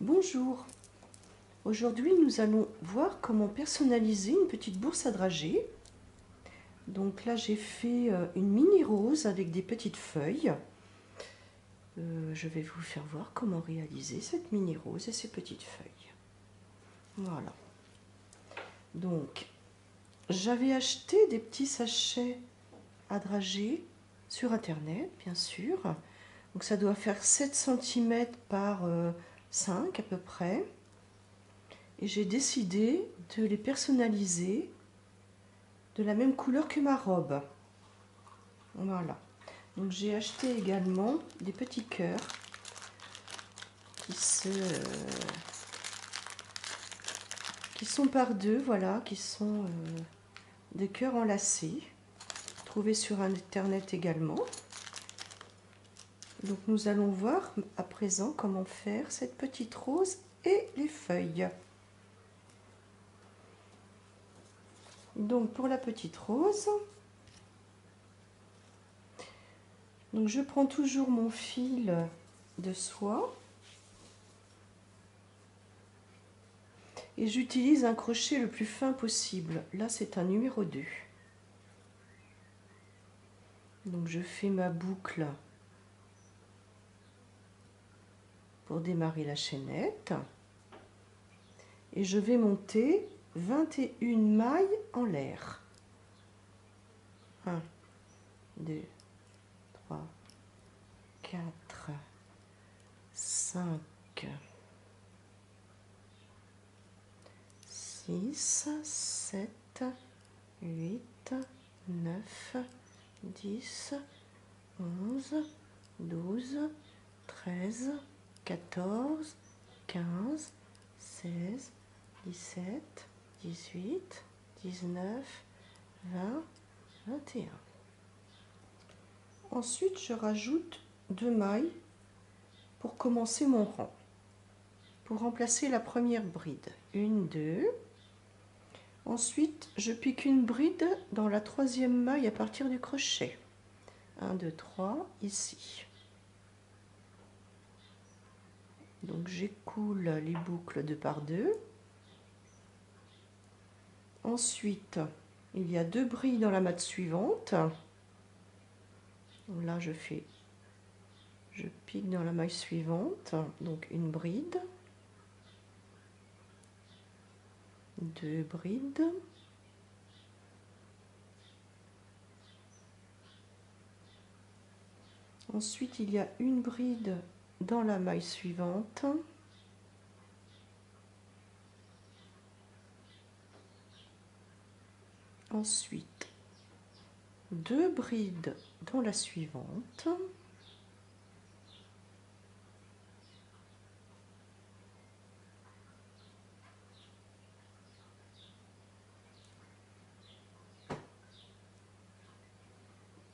Bonjour, aujourd'hui nous allons voir comment personnaliser une petite bourse à dragées. Donc là j'ai fait une mini rose avec des petites feuilles. Je vais vous faire voir comment réaliser cette mini rose et ces petites feuilles. Voilà. Donc j'avais acheté des petits sachets à dragées sur internet bien sûr. Donc ça doit faire 7 cm par 5 à peu près. Et j'ai décidé de les personnaliser de la même couleur que ma robe. Voilà. Donc j'ai acheté également des petits cœurs qui sont par deux, voilà, qui sont des cœurs enlacés, trouvés sur internet également. Donc nous allons voir à présent comment faire cette petite rose et les feuilles. Donc pour la petite rose, donc je prends toujours mon fil de soie et j'utilise un crochet le plus fin possible. Là c'est un numéro 2. Donc je fais ma boucle pour démarrer la chaînette et je vais monter 21 mailles en l'air. 1, 2, 3, 4, 5, 6, 7, 8, 9, 10, 11, 12, 13, 14, 15, 16, 17, 18, 19, 20, 21. Ensuite, je rajoute 2 mailles pour commencer mon rang. Pour remplacer la première bride. 1, 2. Ensuite, je pique une bride dans la troisième maille à partir du crochet. 1, 2, 3, ici. Donc j'écoule les boucles 2 par 2. Ensuite, il y a 2 brides dans la maille suivante. Là, je pique dans la maille suivante, donc une bride, 2 brides, ensuite il y a une bride dans la maille suivante, ensuite 2 brides dans la suivante,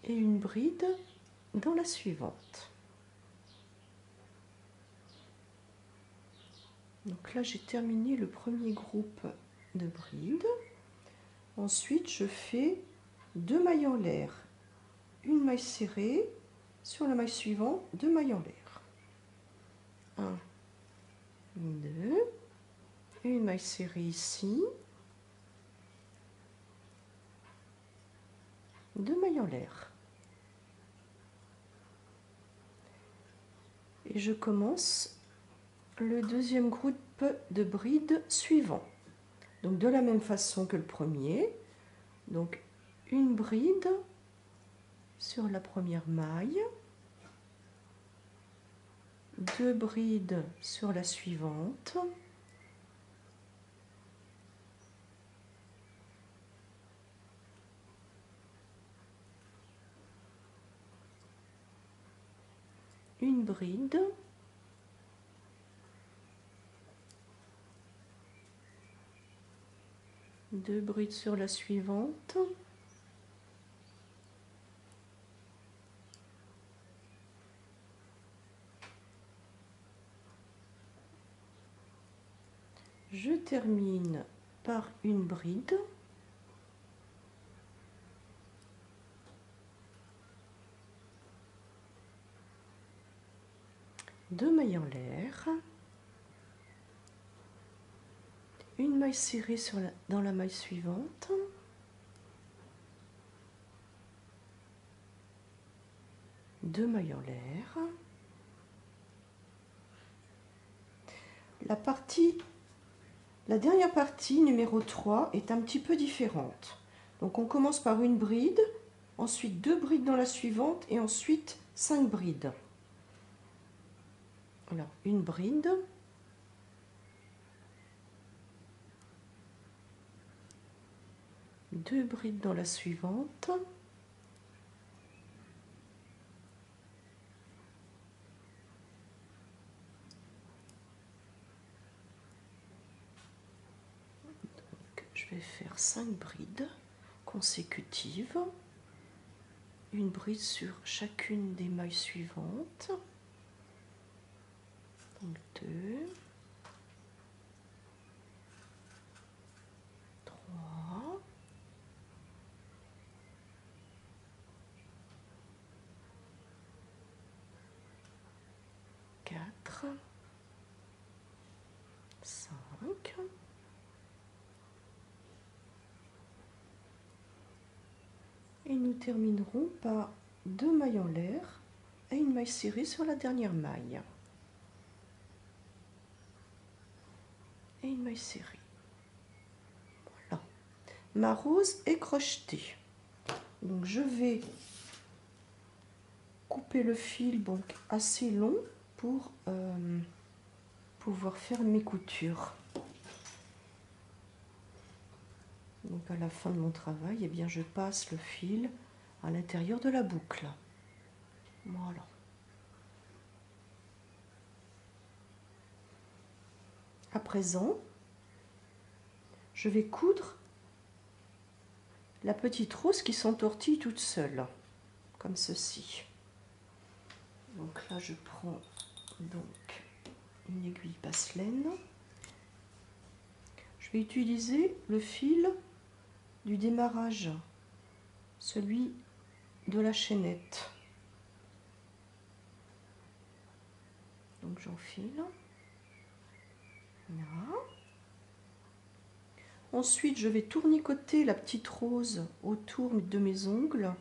et une bride dans la suivante. Donc là j'ai terminé le premier groupe de brides. Ensuite je fais 2 mailles en l'air, une maille serrée, sur la maille suivante 2 mailles en l'air. 1, 2, une maille serrée ici, 2 mailles en l'air. Et je commence le deuxième groupe de brides suivant. Donc de la même façon que le premier. Donc une bride sur la première maille, 2 brides sur la suivante, une bride, deux brides sur la suivante, je termine par une bride, deux mailles en l'air, une maille serrée dans la maille suivante, deux mailles en l'air. La dernière partie, numéro 3, est un petit peu différente. Donc on commence par une bride, ensuite 2 brides dans la suivante et ensuite 5 brides. Alors une bride, deux brides dans la suivante, donc je vais faire 5 brides consécutives, une bride sur chacune des mailles suivantes, donc 2, 3, 4, 5, et nous terminerons par 2 mailles en l'air et une maille serrée sur la dernière maille. Et une maille serrée. Voilà. Ma rose est crochetée. Donc je vais couper le fil donc assez long pour pouvoir faire mes coutures. Donc à la fin de mon travail, eh bien, je passe le fil à l'intérieur de la boucle. Voilà. À présent, je vais coudre la petite rose qui s'entortille toute seule, comme ceci. Donc là, je prends donc une aiguille passe-laine. Je vais utiliser le fil du démarrage, celui de la chaînette. Donc j'enfile. Là. Ensuite, je vais tournicoter la petite rose autour de mes ongles.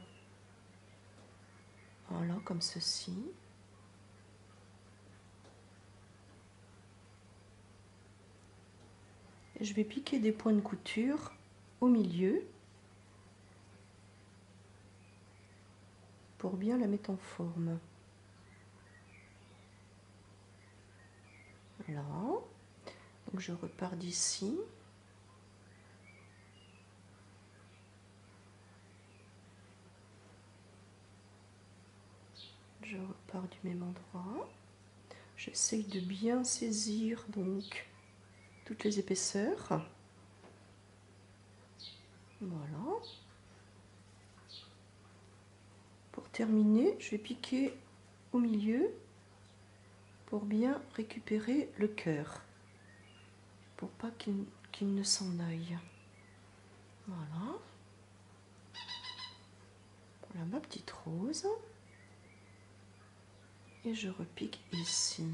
Voilà, comme ceci. Et je vais piquer des points de couture au milieu pour bien la mettre en forme. Voilà. Donc je repars d'ici. Je repars du même endroit. J'essaye de bien saisir donc toutes les épaisseurs. Voilà. Pour terminer, je vais piquer au milieu pour bien récupérer le cœur, pour pas qu'il ne s'en aille. Voilà. Voilà ma petite rose. Et je repique ici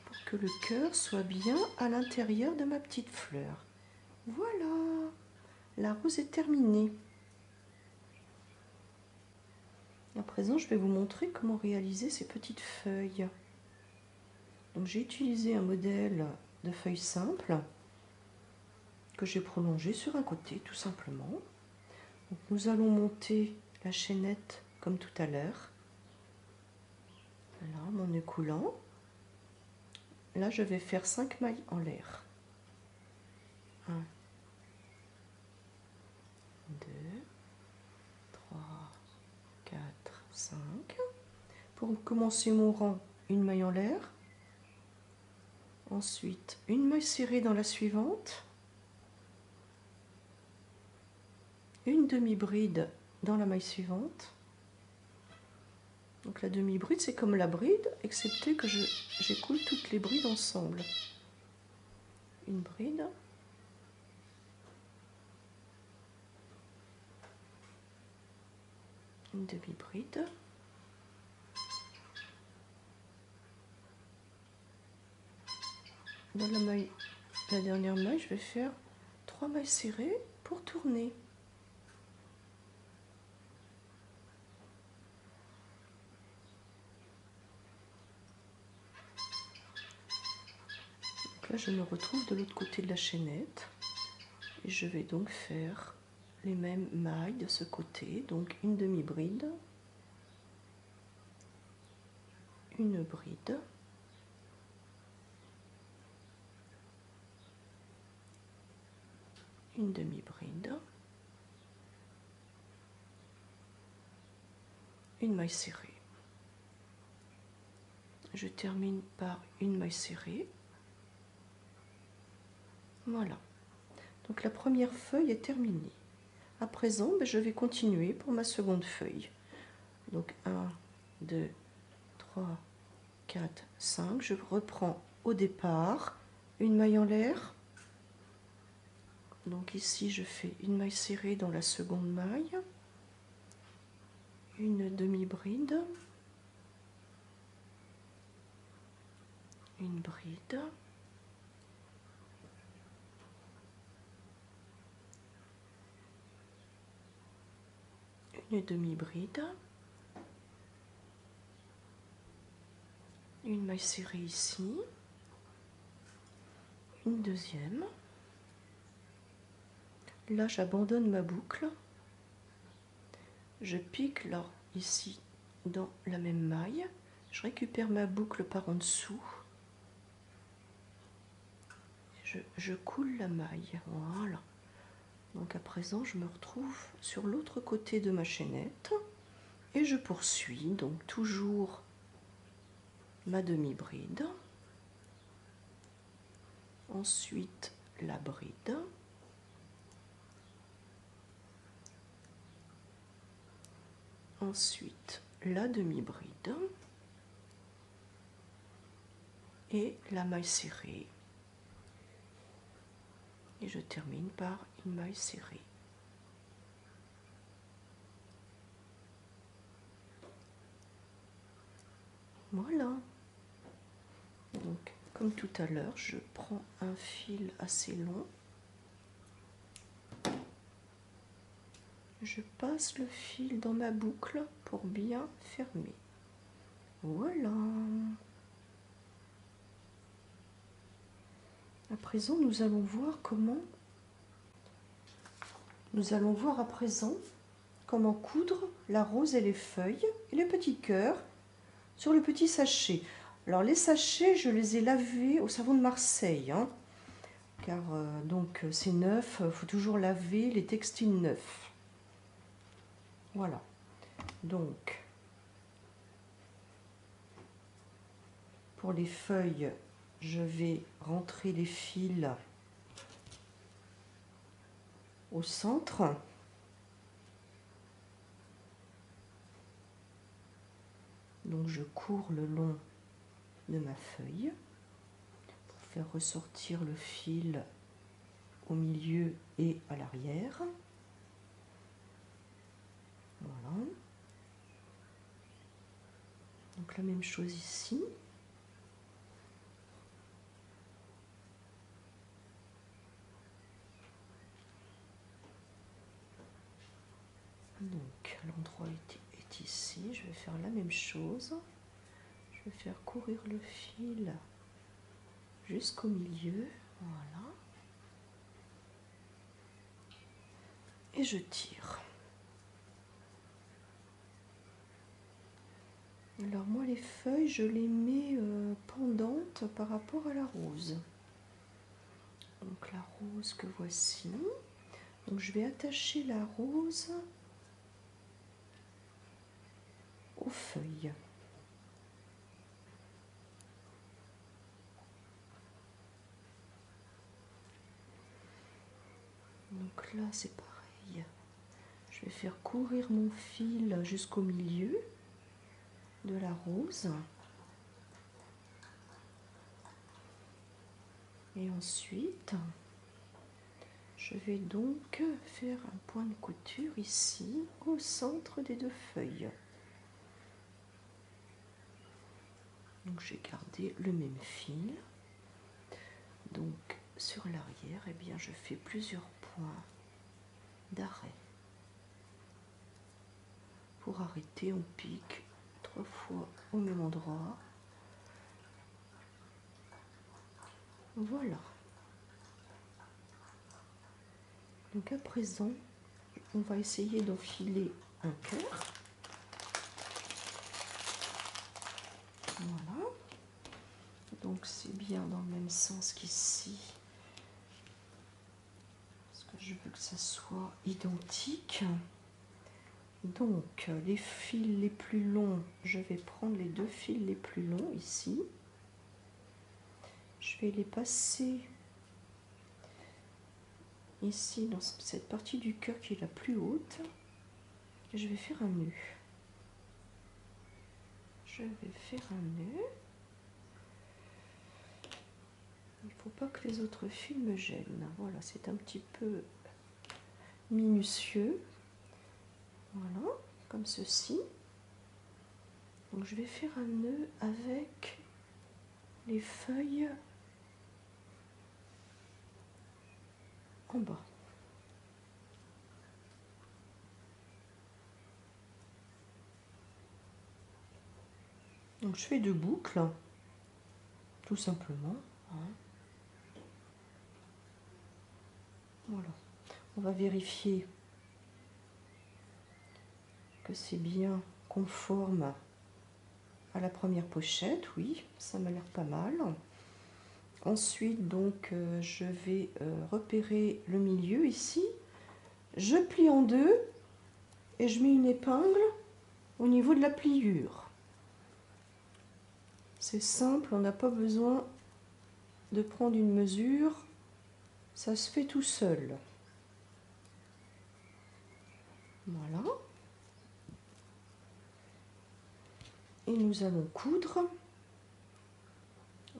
pour que le cœur soit bien à l'intérieur de ma petite fleur. Voilà, la rose est terminée. À présent, je vais vous montrer comment réaliser ces petites feuilles. Donc j'ai utilisé un modèle de feuilles simples que j'ai prolongé sur un côté tout simplement. Donc nous allons monter la chaînette comme tout à l'heure. Voilà mon nœud coulant. Là je vais faire 5 mailles en l'air. 1, 2, 3, 4, 5. Pour commencer mon rang, une maille en l'air. Ensuite, une maille serrée dans la suivante. Une demi-bride dans la maille suivante. Donc la demi-bride, c'est comme la bride, excepté que j'écoule toutes les brides ensemble. Une bride. Une demi-bride. Dans la maille la dernière maille, je vais faire 3 mailles serrées pour tourner. Donc là, je me retrouve de l'autre côté de la chaînette et je vais donc faire les mêmes mailles de ce côté, donc une demi-bride, une bride, une demi-bride, une maille serrée. Je termine par une maille serrée. Voilà. Donc la première feuille est terminée. À présent, je vais continuer pour ma seconde feuille. Donc 1, 2, 3, 4, 5. Je reprends au départ une maille en l'air. Donc ici, je fais une maille serrée dans la seconde maille, une demi-bride, une bride, une demi-bride, une maille serrée ici, une deuxième. Là, j'abandonne ma boucle. Je pique là, ici, dans la même maille. Je récupère ma boucle par en dessous. Je coule la maille. Voilà. Donc à présent, je me retrouve sur l'autre côté de ma chaînette. Et je poursuis. Donc toujours ma demi-bride. Ensuite, la bride. Ensuite, la demi-bride. Et la maille serrée. Et je termine par une maille serrée. Voilà. Donc, comme tout à l'heure, je prends un fil assez long. Je passe le fil dans ma boucle pour bien fermer. Voilà. À présent, nous allons voir à présent comment coudre la rose et les feuilles et les petits cœurs sur le petit sachet. Alors les sachets, je les ai lavés au savon de Marseille, hein, car donc c'est neuf, il faut toujours laver les textiles neufs. Voilà. Donc pour les feuilles, je vais rentrer les fils au centre. Donc je cours le long de ma feuille pour faire ressortir le fil au milieu et à l'arrière. Voilà. Donc la même chose ici. Donc l'endroit est ici. Je vais faire la même chose. Je vais faire courir le fil jusqu'au milieu. Voilà. Et je tire. Alors moi les feuilles, je les mets pendantes par rapport à la rose. Donc la rose que voici. Donc je vais attacher la rose aux feuilles. Donc là c'est pareil. Je vais faire courir mon fil jusqu'au milieu de la rose. Et ensuite, je vais donc faire un point de couture ici, au centre des deux feuilles. Donc j'ai gardé le même fil. Donc sur l'arrière, eh bien je fais plusieurs points d'arrêt. Pour arrêter, on pique 3 fois au même endroit. Voilà. Donc à présent, on va essayer d'enfiler un cœur. Voilà. Donc c'est bien dans le même sens qu'ici. Parce que je veux que ça soit identique. Donc les fils les plus longs, je vais prendre les 2 fils les plus longs ici. Je vais les passer ici dans cette partie du cœur qui est la plus haute. Et je vais faire un nœud. Je vais faire un nœud. Il ne faut pas que les autres fils me gênent. Voilà, c'est un petit peu minutieux. Voilà, comme ceci. Donc je vais faire un nœud avec les feuilles en bas. Donc je fais 2 boucles, tout simplement. Voilà. On va vérifier que c'est bien conforme à la première pochette. Oui, ça m'a l'air pas mal. Ensuite, donc, je vais repérer le milieu ici. Je plie en 2 et je mets une épingle au niveau de la pliure. C'est simple, on n'a pas besoin de prendre une mesure. Ça se fait tout seul. Voilà. Et nous allons coudre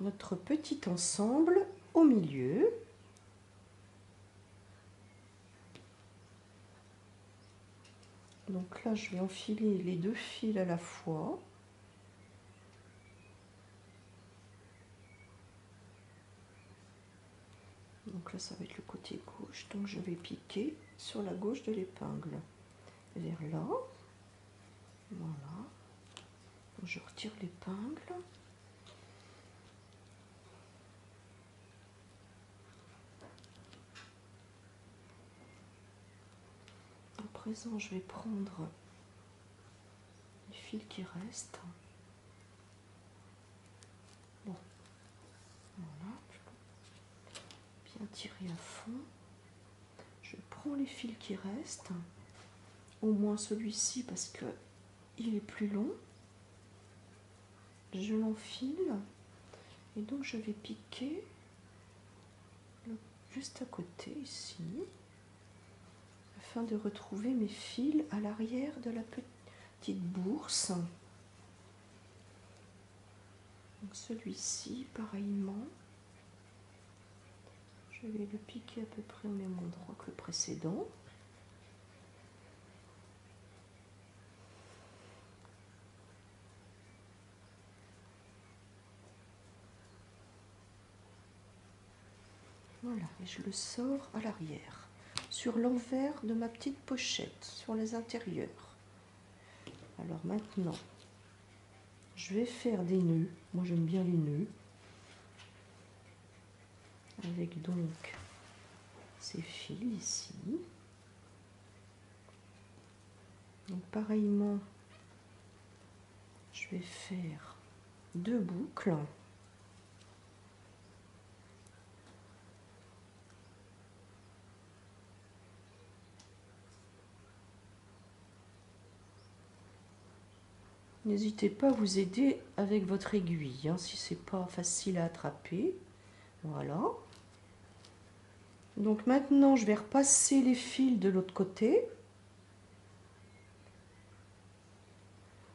notre petit ensemble au milieu. Donc là, je vais enfiler les 2 fils à la fois. Donc là, ça va être le côté gauche. Donc je vais piquer sur la gauche de l'épingle. Vers là. Voilà. Donc je retire l'épingle. À présent, je vais prendre les fils qui restent. Bon. Voilà. Bien tirer à fond. Je prends les fils qui restent. Au moins celui-ci parce que il est plus long. Je l'enfile. Et donc je vais piquer juste à côté ici. Afin de retrouver mes fils à l'arrière de la petite bourse. Donc celui-ci, pareillement, je vais le piquer à peu près au même endroit que le précédent. Voilà, et je le sors à l'arrière, sur l'envers de ma petite pochette, sur les intérieurs. Alors maintenant, je vais faire des nœuds. Moi j'aime bien les nœuds. Avec donc ces fils ici. Donc pareillement, je vais faire 2 boucles. N'hésitez pas à vous aider avec votre aiguille, hein, si c'est pas facile à attraper. Voilà. Donc maintenant, je vais repasser les fils de l'autre côté.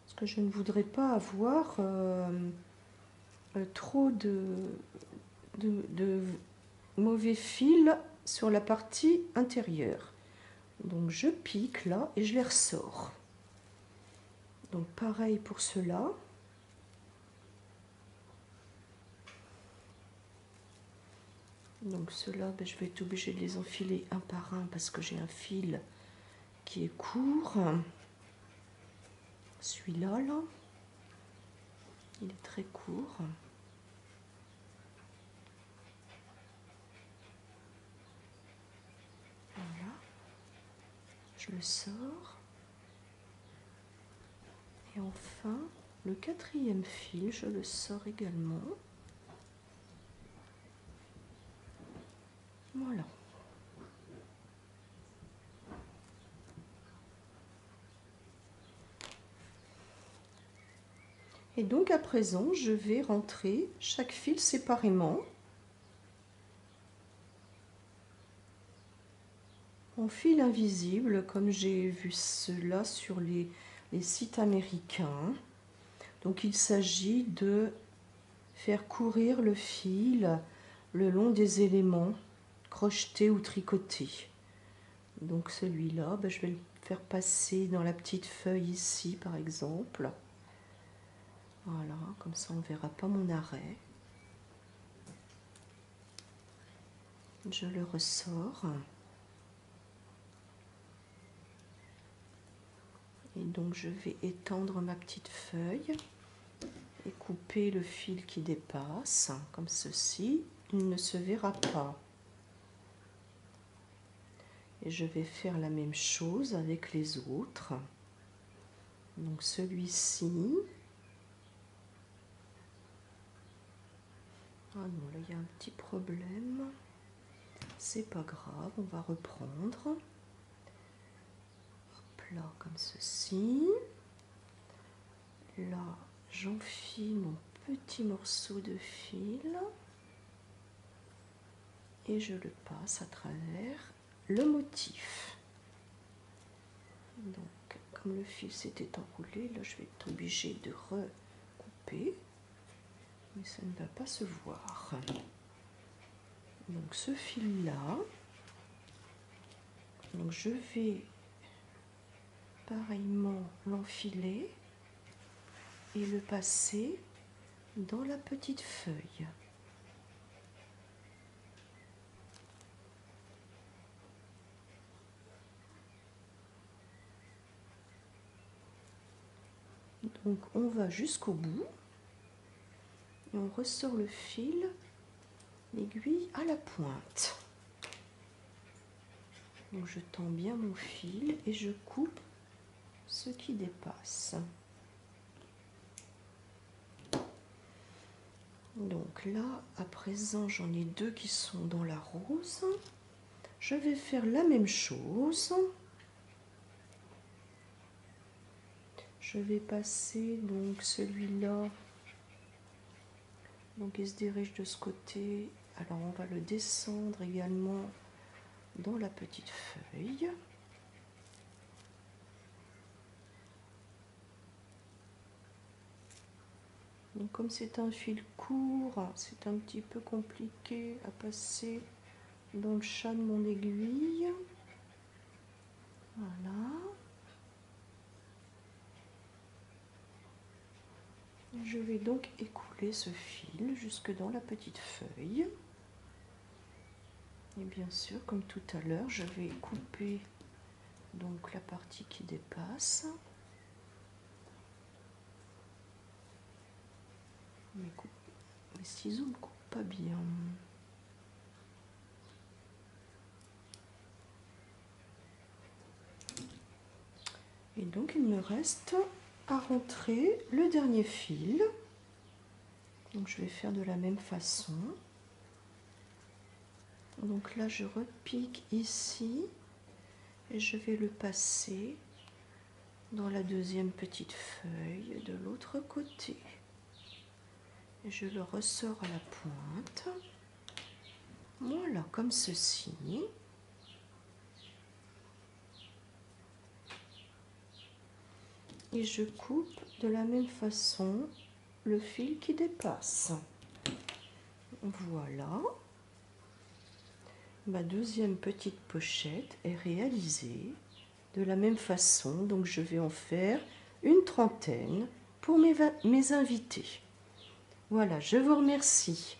Parce que je ne voudrais pas avoir trop de mauvais fils sur la partie intérieure. Donc je pique là et je les ressors. Donc pareil pour cela. Donc ceux-là, je vais être obligée de les enfiler un par un parce que j'ai un fil qui est court. Celui-là, là, il est très court. Voilà. Je le sors. Et enfin, le quatrième fil, je le sors également. Voilà. Et donc à présent, je vais rentrer chaque fil séparément en fil invisible, comme j'ai vu cela sur les sites américains. Donc il s'agit de faire courir le fil le long des éléments crochetés ou tricotés. Donc celui-là, je vais le faire passer dans la petite feuille ici par exemple. Voilà, comme ça on ne verra pas mon arrêt. Je le ressors. Et donc je vais étendre ma petite feuille et couper le fil qui dépasse, comme ceci. Il ne se verra pas. Et je vais faire la même chose avec les autres. Donc celui-ci. Ah non, là il y a un petit problème. C'est pas grave, on va reprendre. Hop là, comme ceci. Là, j'enfile mon petit morceau de fil. Et je le passe à travers le motif. Donc, comme le fil s'était enroulé, là je vais être obligée de recouper. Mais ça ne va pas se voir. Donc ce fil-là, donc je vais pareillement l'enfiler et le passer dans la petite feuille. Donc on va jusqu'au bout et on ressort le fil, l'aiguille à la pointe. Donc je tends bien mon fil et je coupe ce qui dépasse. Donc là, à présent, j'en ai deux qui sont dans la rose. Je vais faire la même chose. Je vais passer donc celui-là. Donc il se dirige de ce côté. Alors on va le descendre également dans la petite feuille. Donc comme c'est un fil court, c'est un petit peu compliqué à passer dans le chat de mon aiguille. Voilà. Je vais donc écouler ce fil jusque dans la petite feuille. Et bien sûr, comme tout à l'heure, je vais couper donc la partie qui dépasse. Mes ciseaux ne coupent pas bien. Et donc il me reste à rentrer le dernier fil. Donc je vais faire de la même façon. Donc là je repique ici et je vais le passer dans la deuxième petite feuille de l'autre côté. Et je le ressors à la pointe. Voilà, comme ceci. Et je coupe de la même façon le fil qui dépasse. Voilà. Ma deuxième petite pochette est réalisée de la même façon. Donc je vais en faire une trentaine pour mes invités. Voilà, je vous remercie.